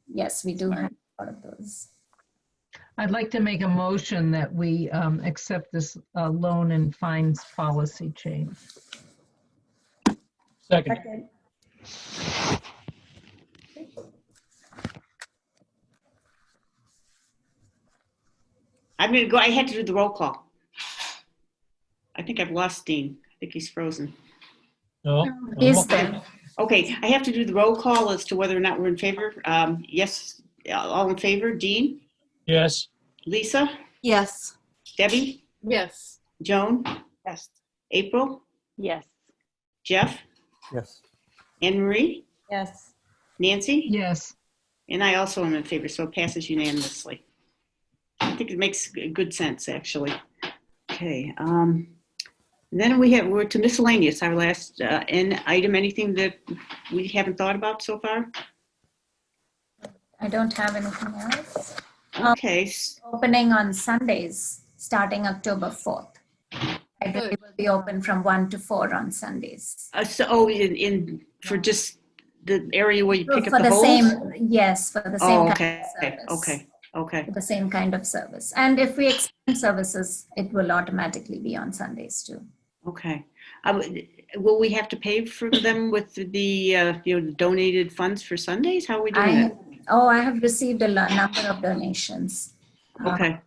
yes, we do have a lot of those. I'd like to make a motion that we accept this loan and fines policy change. Second. Okay. I'm going to go. I had to do the roll call. I think I've lost Dean. I think he's frozen. No. Is there? Okay, I have to do the roll call as to whether or not we're in favor. Yes, all in favor. Dean, Yes. Lisa, Yes. Debbie, Yes. Joan, Yes. April, Yes. Jeff, Yes. Anne Marie, Yes. Nancy, Yes. and I also am in favor, so it passes unanimously. I think it makes good sense, actually. Okay. Then we're to miscellaneous, our last item. Anything that we haven't thought about so far? I don't have anything else. Okay. Opening on Sundays, starting October 4th. Library will be open from 1 to 4 on Sundays. For just the area where you pick For up the the hose? same, yes, for the same kind Okay. of service. Okay. For the same kind of service. And if we extend services, it will automatically be on Sundays too. Okay. Will we have to pay for them with the donated funds for Sundays? How are we doing that? I have received a number of donations Okay.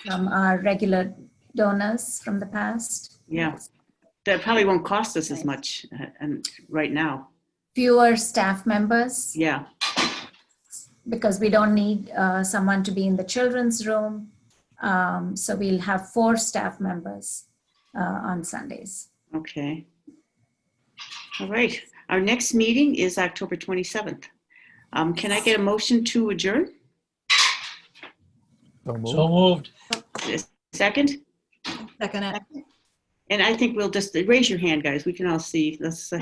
from our regular donors from the past. Yeah. That probably won't cost us as much right now. Fewer staff members. Yeah. Because we don't need someone to be in the children's room. So we'll have 4 staff members on Sundays. Okay. All right. Our next meeting is October 27th. Can I get a motion to adjourn? So moved. Second? Second it. And I think we'll just raise your hand, guys. We can all see. Let's. All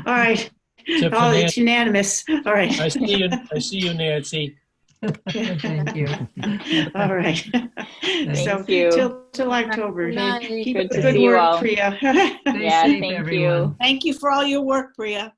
right. Except for Oh, Nancy. it's unanimous. All right. I see you, Nancy. Thank you. All right. So Thank you. till October. Good night. Keep Good up to the good see you work, all. Priya. Stay Yeah, safe, thank everyone. you. Thank you for all your work, Priya.